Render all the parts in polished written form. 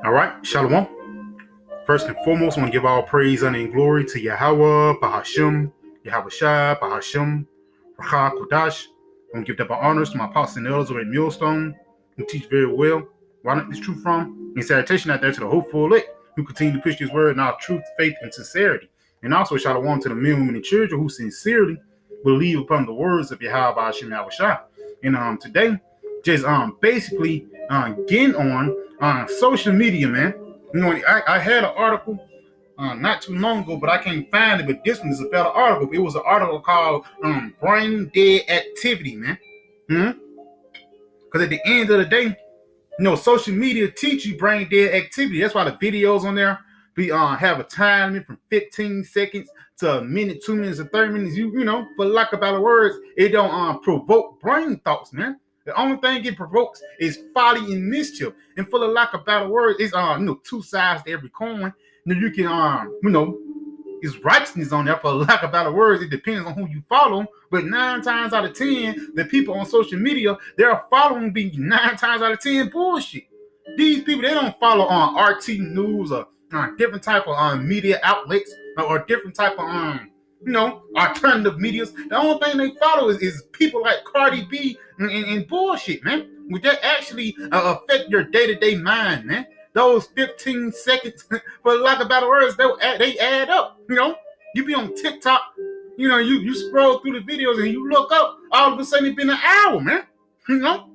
All right, Shalom. First and foremost, I want to give all praise, honor, and glory to Yahweh, Bahashim, Yahweh Shai, Bahashim, Rakha Kodash. I want to give double honors to my apostles and elders over at Millstone, who teach very well. Where I learned this truth from. And salutation out there to the hopeful elect, who continue to push this word in our truth, faith, and sincerity. And also, Shalom to the men, women, and children who sincerely believe upon the words of Yahweh, Bahashim, Yahweh Shai. And today, just basically getting on social media, man. You know, I had an article not too long ago, but I can't find it. But this one is a better article. It was an article called "Brain Dead Activity," man. Because at the end of the day, you know, social media teach you brain dead activity. That's why the videos on there have a time limit from 15 seconds to a minute, 2 minutes, or 30 minutes. You know, for lack of better words, it don't provoke brain thoughts, man. The only thing it provokes is folly and mischief. And for the lack of better words, it's two sides to every coin. You know, you can it's righteousness on there. For lack of better words, it depends on who you follow. But 9 times out of 10, the people on social media, they're following be 9 times out of 10 bullshit. These people, they don't follow on RT News or different type of media outlets or different type of alternative medias. The only thing they follow is people like Cardi B and bullshit, man. Would that actually affect your day-to-day mind, man? Those 15 seconds, for lack of better words, they add up. You know, you be on TikTok, you scroll through the videos and you look up, all of a sudden it's been an hour, man. You know?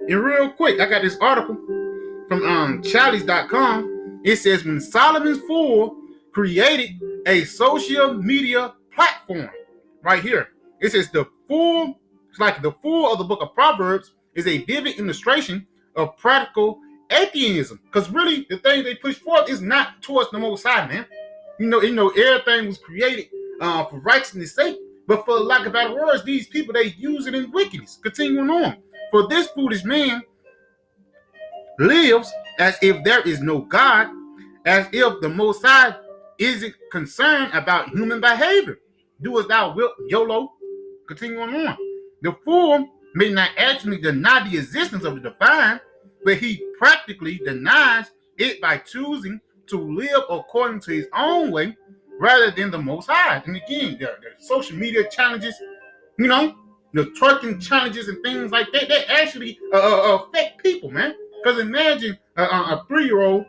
And real quick, I got this article from Charlies.com. It says when Solomon's Fool created a social media platform. Right here. It says the fool of the book of Proverbs is a vivid illustration of practical atheism. Because really, the thing they push forth is not towards the Most High, man. You know, everything was created for righteousness' sake. But for lack of better words, these people, they use it in wickedness. Continuing on. For this foolish man lives as if there is no God, as if the Most High isn't concerned about human behavior. Do as thou wilt, YOLO. Continuing on. The fool may not actually deny the existence of the divine, but he practically denies it by choosing to live according to his own way rather than the Most High. And again, the social media challenges, the twerking challenges and things like that, they actually affect people, man. Because imagine a 3-year-old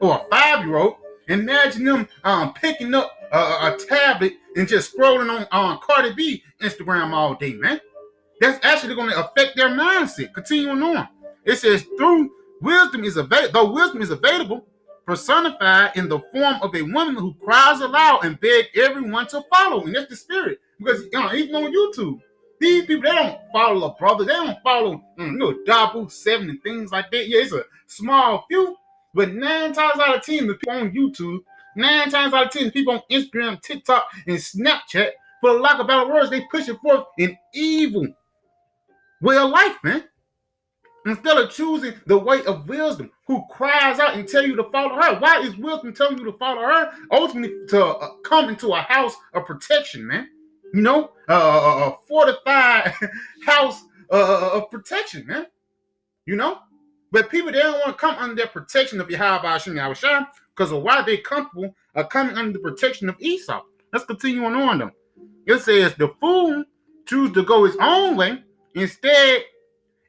or a 5-year-old, imagine them picking up a tablet and just scrolling on Cardi B Instagram all day, man. That's actually going to affect their mindset. Continuing on. It says, though wisdom is available, personified in the form of a woman who cries aloud and begs everyone to follow. And that's the spirit. Because even on YouTube, these people, they don't follow a brother. They don't follow, Dabu 7 and things like that. Yeah, it's a small few. But 9 times out of 10, the people on YouTube, 9 times out of 10, the people on Instagram, TikTok, and Snapchat, for lack of better words, they push it forth an evil way of life, man. Instead of choosing the way of wisdom, who cries out and tell you to follow her. Why is wisdom telling you to follow her? Ultimately, to come into a house of protection, man. A fortified house of protection, man. But people, they don't want to come under the protection of Yahweh Hashem Yahushua because of why they comfortable coming under the protection of Esau. Let's continue on though. It says the fool chooses to go his own way instead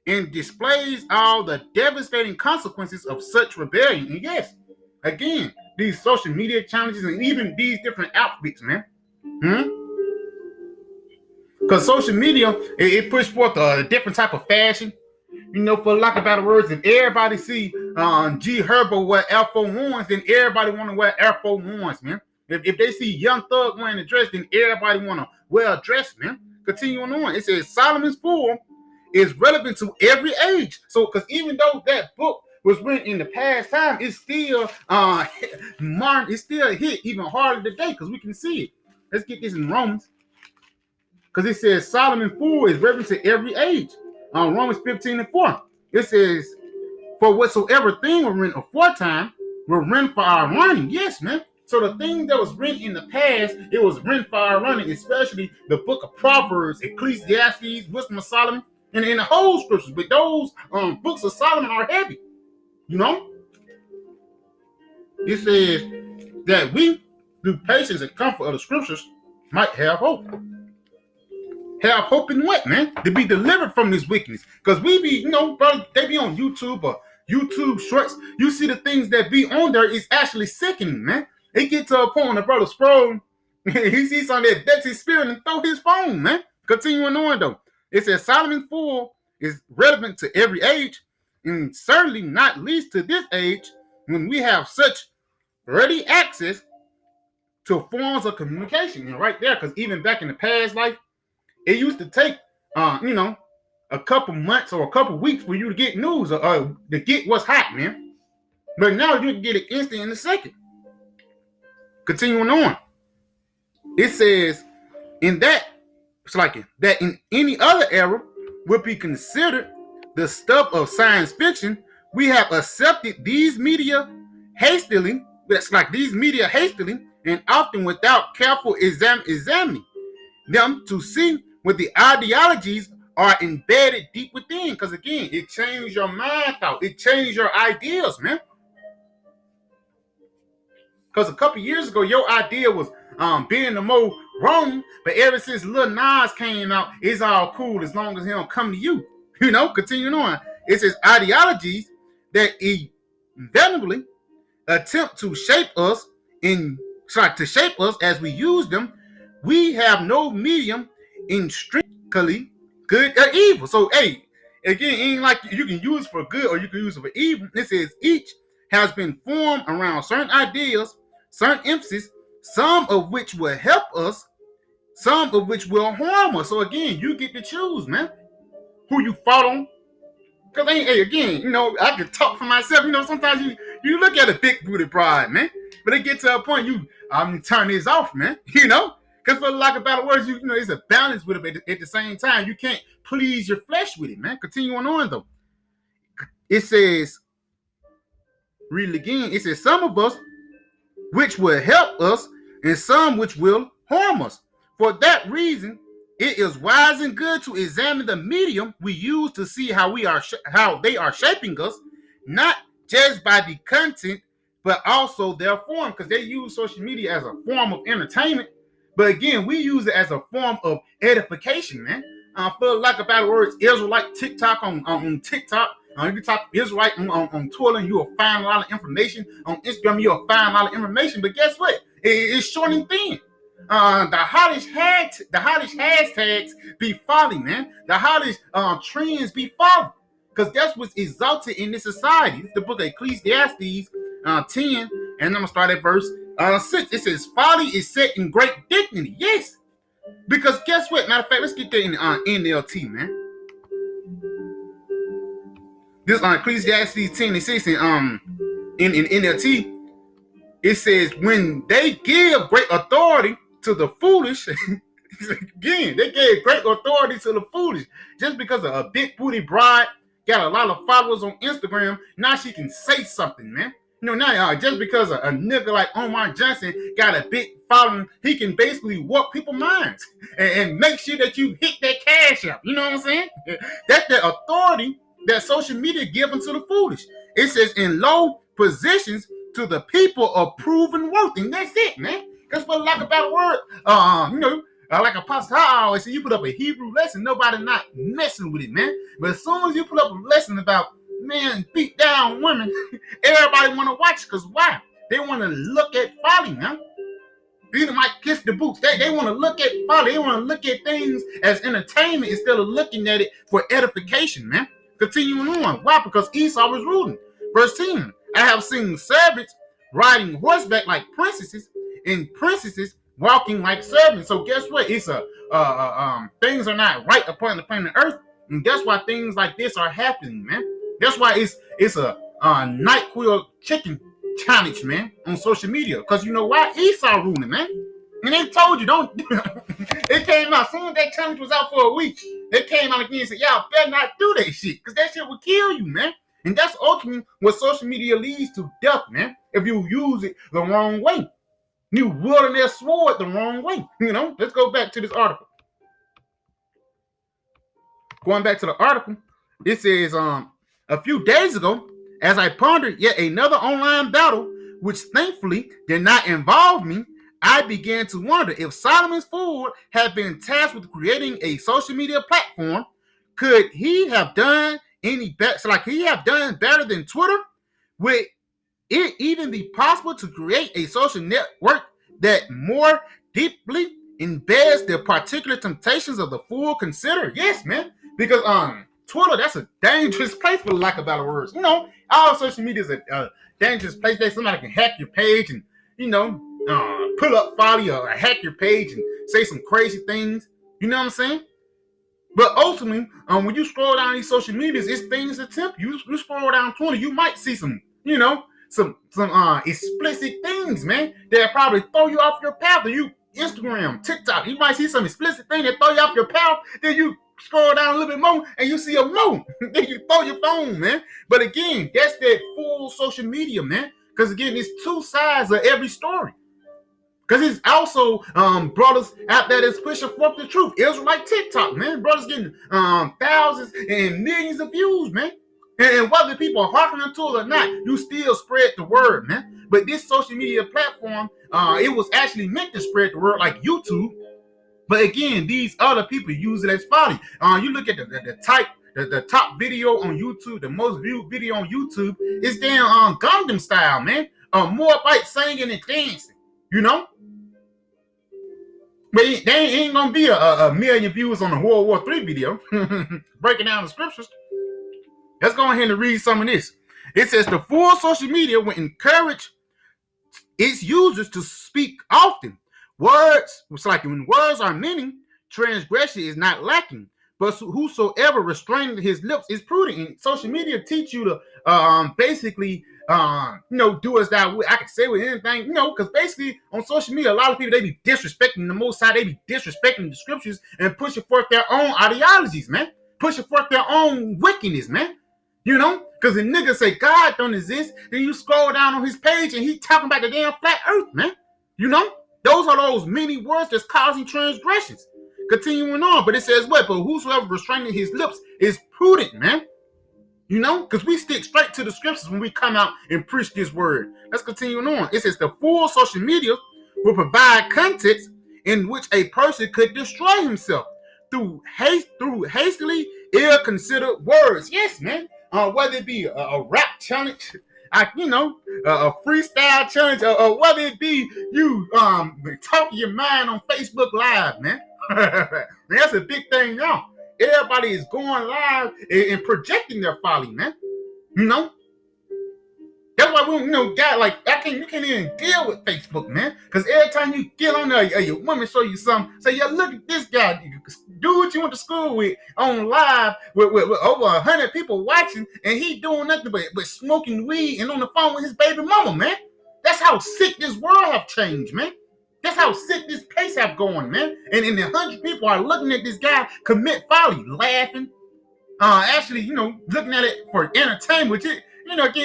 and displays all the devastating consequences of such rebellion. And yes, again, these social media challenges and even these different outfits, man. Because social media, it pushed forth a different type of fashion. For lack of better words, if everybody see G Herbo wear Air Force Ones, then everybody want to wear Air Force Ones, man. If they see Young Thug wearing a dress, then everybody want to wear a dress, man. Continuing on, it says Solomon's Fool is relevant to every age. So, because even though that book was written in the past time, it's still it's still hit even harder today because we can see it. Let's get this in Romans. Because it says Solomon's Fool is relevant to every age. Romans 15:4. It says, for whatsoever thing was written aforetime were written for our learning. Yes, man. So the thing that was written in the past, it was written for our learning, especially the book of Proverbs, Ecclesiastes, Wisdom of Solomon, and in the whole scriptures. But those books of Solomon are heavy. You know, it says that we, through patience and comfort of the scriptures, might have hope. Have hope in what, man? To be delivered from this wickedness. Because we be, brother, they be on YouTube or YouTube shorts. You see the things that be on there is actually sickening, man. It gets to a point when the brother scroll, he sees something that vexes his spirit and throw his phone, man. Continuing on though. It says Solomon 4 is relevant to every age, and certainly not least to this age when we have such ready access to forms of communication. And right there, because even back in the past life, it used to take, a couple months or a couple weeks for you to get news or to get what's hot, man. But now you can get it instant in a second. Continuing on, it says it's like that in any other era would be considered the stuff of science fiction. We have accepted these media hastily. That's like these media hastily and often without careful examining them to see what the ideologies are embedded deep within. Because again, it changed your mind thought. It changed your ideas, man. Because a couple years ago, your idea was being the most wrong, but ever since Lil Nas came out, it's all cool as long as he don't come to you. Continuing on. It says ideologies that inevitably attempt to shape us as we use them. We have no medium intrinsically good or evil. So, hey, again, it ain't like you can use it for good or you can use it for evil. It says each has been formed around certain ideas, certain emphasis, some of which will help us, some of which will harm us. So again, you get to choose, man, who you fought on. Because again, I can talk for myself. Sometimes you look at a big booty bride, man, but it gets to a point I'm turn this off, man. Because for lack of better words, it's a balance with it. But at the same time, you can't please your flesh with it, man. Continuing on though, it says, read it again. It says some of us which will help us, and some which will harm us. For that reason, it is wise and good to examine the medium we use to see how they are shaping us, not just by the content, but also their form. Because they use social media as a form of entertainment, but again, we use it as a form of edification, man. For lack of better words, Israelite TikTok on TikTok. You can talk Israelite on Twitter, and you'll find a lot of information. On Instagram, you'll find a lot of information. But guess what? It's short and thin. The hottest hashtags be following, man. The hottest trends be following. Because that's what's exalted in this society. It's the book of Ecclesiastes 10, and I'm going to start at verse 6. It says, folly is set in great dignity. Yes. Because guess what? Matter of fact, let's get that in NLT, man. This Ecclesiastes 10 and 6 in NLT, it says, when they give great authority to the foolish, again, they gave great authority to the foolish. Just because a big booty bride got a lot of followers on Instagram, now she can say something, man. Now just because a nigga like Omar Johnson got a big following, he can basically warp people's minds and make sure that you hit that cash out. You know what I'm saying? That's the authority that social media given to the foolish. It says in low positions to the people of proven worth, and that's it, man. Because for lack of a better word, like Apostle I always say, you put up a Hebrew lesson, nobody not messing with it, man. But as soon as you put up a lesson about beat down women, everybody want to watch. Because why? They want to look at folly, man. These might kiss the boots. They want to look at folly. They want to look at things as entertainment instead of looking at it for edification, man. Continuing on. Why? Because Esau was ruling. Verse 10. I have seen servants riding horseback like princesses, and princesses walking like servants. So guess what? It's things are not right upon the planet Earth, and that's why things like this are happening, man. That's why it's a NyQuil chicken challenge, man, on social media. Because you know why? Esau ruling, man. And they told you, don't. It came out. As soon as that challenge was out for a week, they came out again and said, y'all better not do that shit. Because that shit will kill you, man. And that's ultimately what social media leads to, death, man. If you use it the wrong way. You wielding their sword the wrong way. Let's go back to this article. Going back to the article, it says a few days ago, as I pondered yet another online battle, which thankfully did not involve me, I began to wonder if Solomon Ford had been tasked with creating a social media platform. Could he have done any better? So, like, he have done better than Twitter? Would it even be possible to create a social network that more deeply embeds the particular temptations of the fool consider? Yes, man. Because Twitter, that's a dangerous place for lack of better words. You know, all social media is a dangerous place that somebody can hack your page and, you know, pull up folly or hack your page and say some crazy things. You know what I'm saying? But ultimately, when you scroll down these social medias, it's things that tempt you. You scroll down Twitter, you might see some, you know, some explicit things, man, that probably throw you off your path. Or you Instagram, TikTok, you might see some explicit thing that throw you off your path. Then you scroll down a little bit more and you see a more. Then you throw your phone, man. But again, that's that full social media, man. Because again, it's two sides of every story. Because it's also brothers out there that's pushing forth the truth. It's like TikTok, man. Brothers getting thousands and millions of views, man. And whether people are hearkening to it or not, you still spread the word, man. But this social media platform, it was actually meant to spread the word like YouTube. But again, these other people use it as folly. You look at the top video on YouTube, the most viewed video on YouTube, is damn Gangnam Style, man. More like singing and dancing, you know? But they ain't gonna be a million views on the World War III video breaking down the scriptures. Let's go ahead and read some of this. It says the full social media will encourage its users to speak often. Words, it's like when words are many, transgression is not lacking. But whosoever restraining his lips is prudent. And social media teach you to basically do as thou will. I can say with anything, because basically on social media, a lot of people, they be disrespecting the Most High, they be disrespecting the scriptures and pushing forth their own ideologies, man. Pushing forth their own wickedness, man. Because the nigga say God don't exist, then you scroll down on his page and he talking about the damn flat earth, man. Those are those many words that's causing transgressions. Continuing on, but it says what? But whosoever restraining his lips is prudent, man. Because we stick straight to the scriptures when we come out and preach this word. Let's continue on. It says the full social media will provide context in which a person could destroy himself through hastily ill-considered words. Yes, man. Whether it be a rap challenge, a freestyle challenge, or whether it be you talking your mind on Facebook Live, man. That's a big thing now. Everybody is going live and projecting their folly, man. That's why we, guy like you can't even deal with Facebook, man. Because every time you get on there, your woman show you something, say, yeah, look at this guy, dude you went to school with on live with over 100 people watching, and he doing nothing but smoking weed and on the phone with his baby mama, man. That's how sick this world have changed, man. That's how sick this place have going, man. And the 100 people are looking at this guy commit folly, laughing, actually, looking at it for entertainment, which again,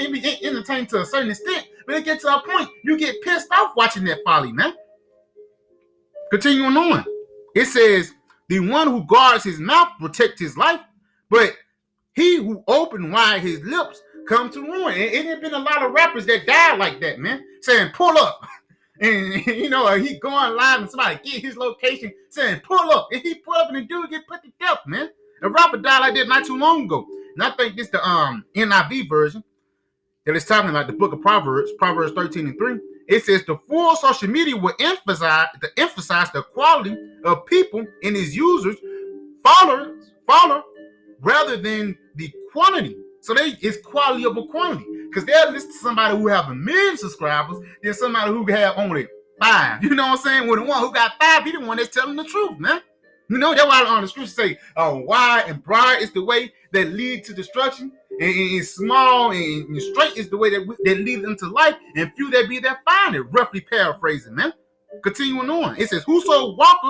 it be entertained to a certain extent, but it gets to a point you get pissed off watching that folly, man. Continuing on, it says, the one who guards his mouth protects his life, but he who open wide his lips comes to ruin. And it has been a lot of rappers that died like that, man, saying, pull up. And, he going live and somebody get his location saying, pull up. And he pull up and the dude get put to death, man. A rapper died like that not too long ago. And I think this the NIV version that is talking about the book of Proverbs 13:3. It says the full social media will emphasize the quality of people and its users follow rather than the quantity. So it's quality over quantity. Because they'll listen to somebody who have 1 million subscribers than somebody who have only 5. You know what I'm saying? Well, the one who got 5, he the one that's telling the truth, man. That's why on the scripture say, wide and broad is the way that lead to destruction, and small and straight is the way that lead into life, and few that be that find it. Roughly paraphrasing, man. Continuing on, it says, whoso walks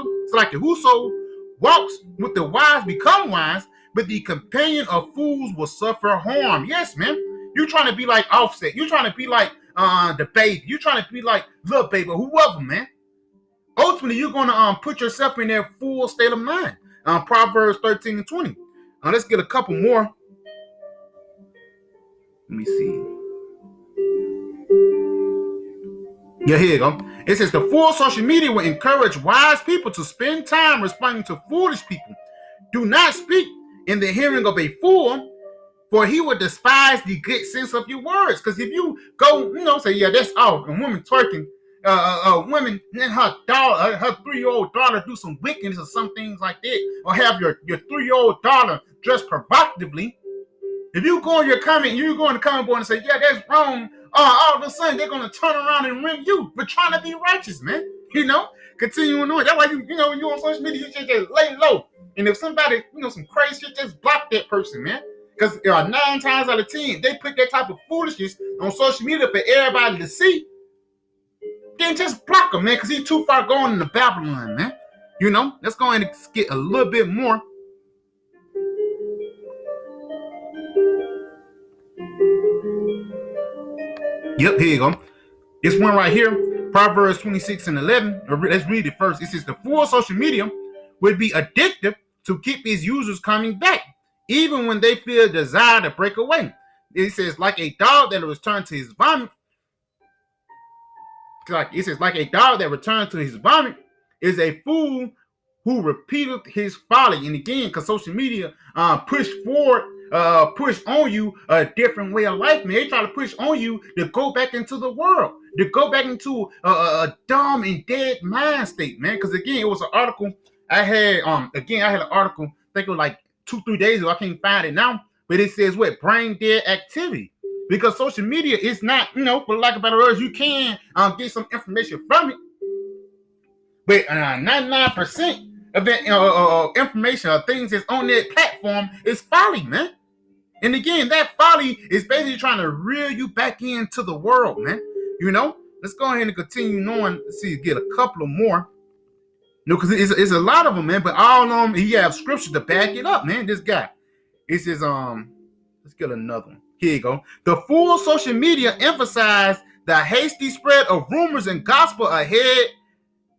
with the wise become wise, but the companion of fools will suffer harm. Yes, man. You're trying to be like Offset. You're trying to be like the Baby. You're trying to be like Lil Baby or whoever, man. Ultimately, you're going to put yourself in that full state of mind. Proverbs 13:20. Let's get a couple more. Let me see. Yeah, here you go. It says the full social media will encourage wise people to spend time responding to foolish people. Do not speak in the hearing of a fool, for he will despise the good sense of your words. Because if you go, say, yeah, that's all. A woman twerking, women, her daughter, her 3-year-old daughter do some wickedness or some things like that, or have your 3-year-old daughter dressed provocatively. If you go in your comment, you go in the comment board and say, yeah, that's wrong, all of a sudden they're going to turn around and ring you for trying to be righteous, man. Continuing on. That's why when you're on social media, you should just lay low. And if somebody, some crazy shit, just block that person, man. Because 9 times out of 10, they put that type of foolishness on social media for everybody to see. Then just block him, man, because he's too far gone in the Babylon, man. Let's go ahead and get a little bit more. Yep, here you go. This one right here, Proverbs 26:11. Let's read it first. It says, the full social media would be addictive to keep its users coming back, even when they feel a desire to break away. It says, like a dog that returns to his vomit. It says, like a dog that returns to his vomit is a fool who repeated his folly. And again, because social media push on you a different way of life, man. They try to push on you to go back into the world, to go back into a dumb and dead mind state, man. Because again, it was an article I had. I had an article. I think it was like 2-3 days ago. I can't find it now, but it says what brain dead activity. Because social media is not, for lack of better words, you can get some information from it, but 99% of that information or things that's on that platform is folly, man. And again, that folly is basically trying to reel you back into the world, man. Let's go ahead and continue on. Let's see, get a couple of more. Because it's a lot of them, man. But all of them, he have scripture to back it up, man. This guy. It says, let's get another one. Here you go. The full social media emphasize the hasty spread of rumors and gospel ahead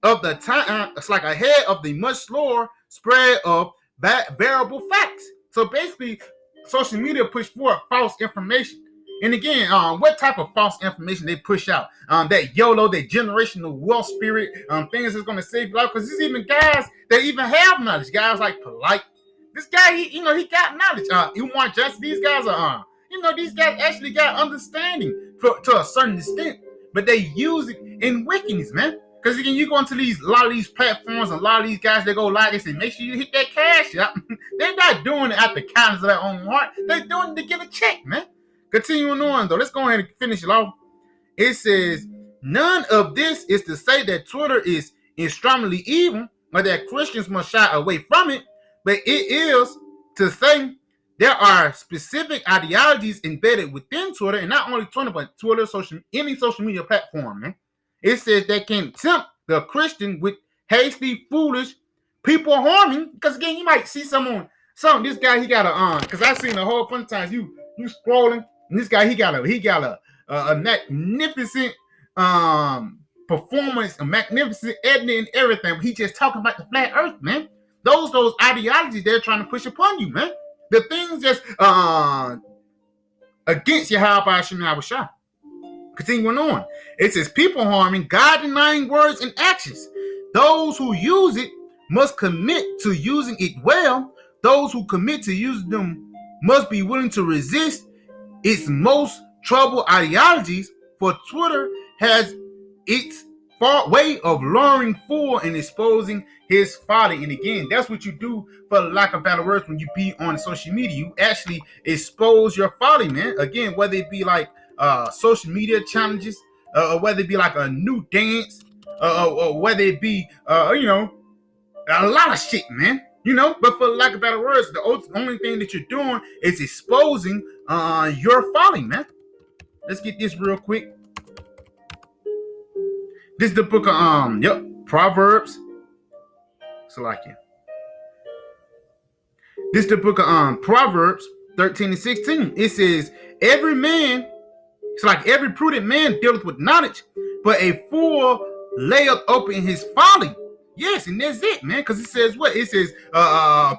of the time. It's like ahead of the much slower spread of variable facts. So basically, social media push forward false information. And again, what type of false information they push out? That YOLO, that generational wealth spirit, things that's going to save your life. Because there's even guys that even have knowledge. Guys like Polite. This guy, he got knowledge. Umar Johnson, these guys are, these guys actually got understanding to a certain extent, but they use it in wickedness, man. Because again, you go into a lot of these platforms, and a lot of these guys, they go live, they say, make sure you hit that cash up. They're not doing it out the kindness of their own heart. They're doing it to get a check, man. Continuing on, though, let's go ahead and finish it off. It says, none of this is to say that Twitter is extremely evil or that Christians must shy away from it, but it is to say there are specific ideologies embedded within Twitter, and not only Twitter, but Twitter, any social media platform, man. It says they can tempt the Christian with hasty, foolish, people harming. Because again, you might see this guy, he got a because I've seen a whole bunch of times you scrolling, and this guy he got a magnificent performance, a magnificent editing and everything. But he just talking about the flat earth, man. Those ideologies they're trying to push upon you, man. The things that's against Yahweh Hashem Yahushua. Continuing on, it says people harming, God denying words and actions. Those who use it must commit to using it well. Those who commit to using them must be willing to resist its most troubled ideologies. For Twitter has its way of luring for and exposing his folly. And again, that's what you do, for lack of better words, when you be on social media. You actually expose your folly, man. Again, whether it be like social media challenges, or whether it be like a new dance, or whether it be a lot of shit, man. But for lack of better words, the only thing that you're doing is exposing your folly, man. Let's get this real quick. This is the book of Proverbs. Salakia. This is the book of Proverbs 13:16. It says, every prudent man dealeth with knowledge, but a fool layeth open his folly. Yes, and that's it, man. Because it says what? It says,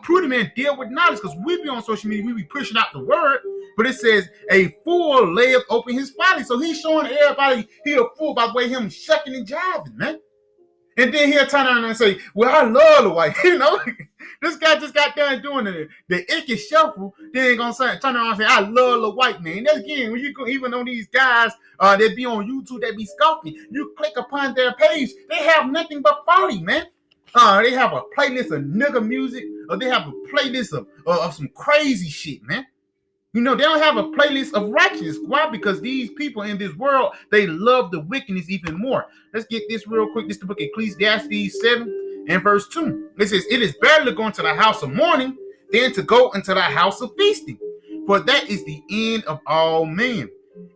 prudent man deal with knowledge. Because we be on social media, we be pushing out the word. But it says, a fool layeth open his folly. So he's showing everybody he a fool by the way him shucking and jiving, man. And then he'll turn around and say, well, I love the white. This guy just got done doing the icky shuffle. Then gonna turn around and say, I love the white man. That's again, when you go, even on these guys that be on YouTube, that be scoffing, you click upon their page, they have nothing but folly, man. They have a playlist of nigga music, or they have a playlist of some crazy shit, man. They don't have a playlist of righteousness. Why? Because these people in this world, they love the wickedness even more. Let's get this real quick. This is the book of Ecclesiastes 7 and verse 2. It says, it is better to go into the house of mourning than to go into the house of feasting. For that is the end of all men.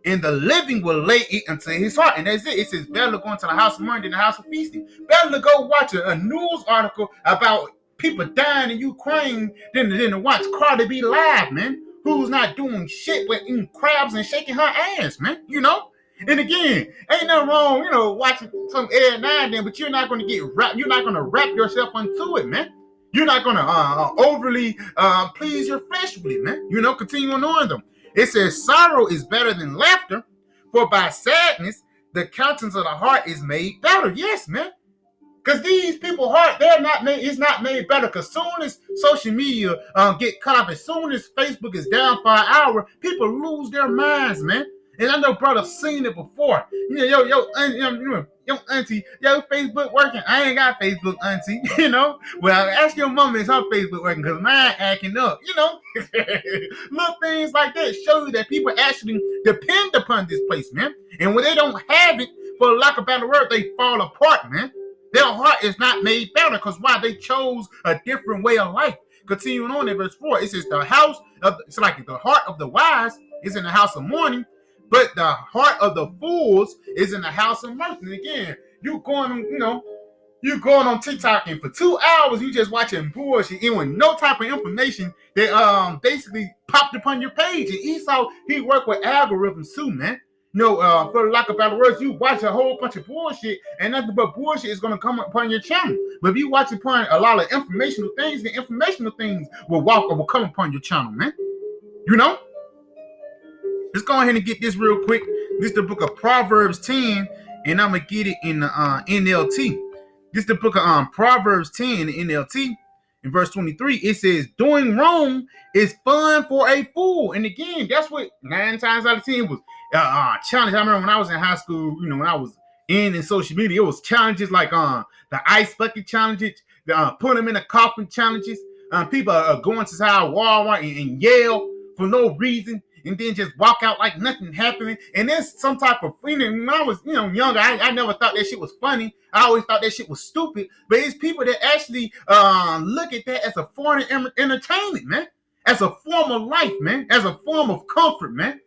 And the living will lay it unto his heart. And that's it. It says, better to go into the house of mourning than the house of feasting. Better to go watch a news article about people dying in Ukraine than to watch Cardi B live, man. Who's not doing shit but eating crabs and shaking her ass, man. And again, ain't nothing wrong, watching some every now and then, but you're not going to get wrapped. You're not going to wrap yourself into it, man. You're not going to overly please your flesh with it, man. Continue on them. It says, sorrow is better than laughter, for by sadness, the countenance of the heart is made better. Yes, man. Because these people's heart, it's not made better. Because soon as social media get cut off, as soon as Facebook is down for an hour, people lose their minds, man. And I know brother's seen it before. Yo, auntie, Facebook working. I ain't got Facebook, auntie. Well, ask your mama is her Facebook working, because mine acting up. Little things like that show you that people actually depend upon this place, man. And when they don't have it, for lack of a better word, they fall apart, man. Their heart is not made better, because why? They chose a different way of life. Continuing on in verse 4, it says the heart of the wise is in the house of mourning, but the heart of the fools is in the house of mirth. And again, you going on TikTok, and for 2 hours you just watching bullshit and with no type of information that basically popped upon your page. And Esau, he worked with algorithms too, man. For lack of better words, you watch a whole bunch of bullshit, and nothing but bullshit is going to come upon your channel. But if you watch upon a lot of informational things, the informational things will come upon your channel, man. Let's go ahead and get this real quick. This is the book of Proverbs 10, and I'm going to get it in the NLT. This is the book of Proverbs 10 in the NLT. In verse 23, it says, doing wrong is fun for a fool. And again, that's what 9 times out of 10 was challenge. I remember when I was in high school, when I was in social media, it was challenges like the ice bucket challenges, put them in a coffin challenges. People are going to Walmart and yell for no reason, and then just walk out like nothing happening. And there's some type of, when I was younger, I never thought that shit was funny. I always thought that shit was stupid. But it's people that actually look at that as a form of entertainment, man. As a form of life, man. As a form of comfort, man.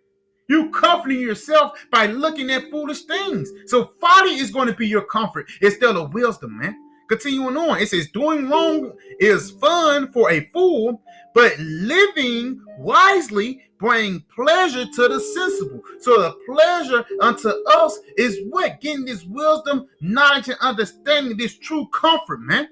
You comforting yourself by looking at foolish things. So folly is going to be your comfort instead of wisdom, man. Continuing on, it says, doing wrong is fun for a fool, but living wisely bring pleasure to the sensible. So the pleasure unto us is what? Getting this wisdom, knowledge, and understanding, this true comfort, man.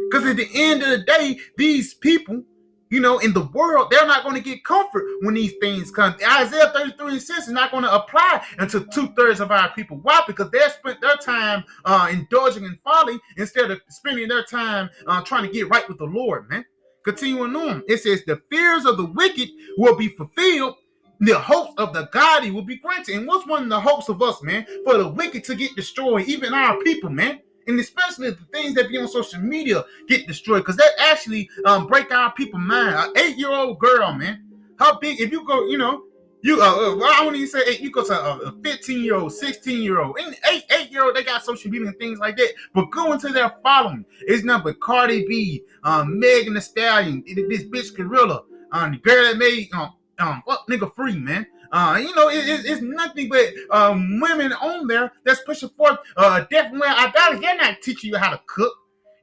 Because at the end of the day, these people, in the world, they're not going to get comfort when these things come. Isaiah 33:6 is not going to apply unto 2/3 of our people. Why? Because they spent their time indulging in folly instead of spending their time trying to get right with the Lord, man. Continuing on, it says, the fears of the wicked will be fulfilled. The hopes of the godly will be granted. And what's one of the hopes of us, man? For the wicked to get destroyed, even our people, man. And especially the things that be on social media get destroyed, because that actually break our people's mind. An 8-year-old girl, man. How big? If you go, I wouldn't even say 8. You go to a 15-year-old, 16-year-old, and 8-year-old. They got social media and things like that. But go into their following. It's nothing but Cardi B, Megan Thee Stallion, this bitch Gorilla, the girl that made fuck nigga free, man. It's nothing but women on there that's pushing forth different way of idolatry. They're not teaching you how to cook.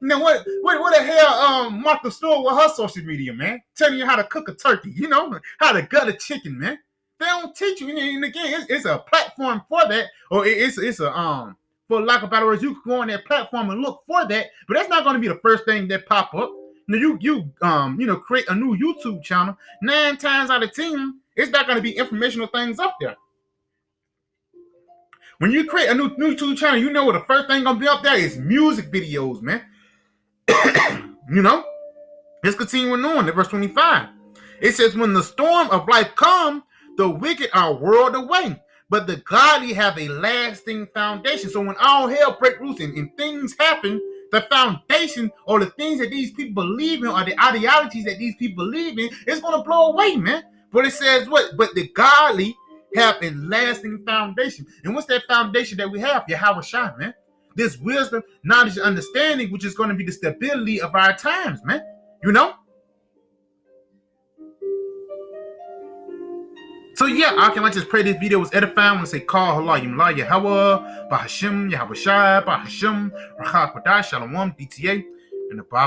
What the hell Martha Stewart with her social media, man? Telling you how to cook a turkey, how to gut a chicken, man. They don't teach you. And again, it's a platform for that, or it's a for lack of better words, you can go on that platform and look for that, but that's not going to be the first thing that pop up. Now you create a new YouTube channel. 9 times out of 10, it's not going to be informational things up there. When you create a new YouTube channel, you know what the first thing gonna be up there is music videos, man. Let's continue on to verse 25. It says, when the storm of life comes, the wicked are whirled away, but the godly have a lasting foundation. So when all hell breaks loose and things happen, the foundation or the things that these people believe in or the ideologies that these people believe in, it's going to blow away, man. But it says what? But the godly have a lasting foundation. And what's that foundation that we have? Yahweh Shai, man. This wisdom, knowledge, and understanding, which is going to be the stability of our times, man. So yeah, I just pray this video was edifying. When I say call Allah, Yimla, Yahweh, Bahashim, Yahweh Shai, Bahashim, Rachak Wadash, Shalom, DTA, and the Bible.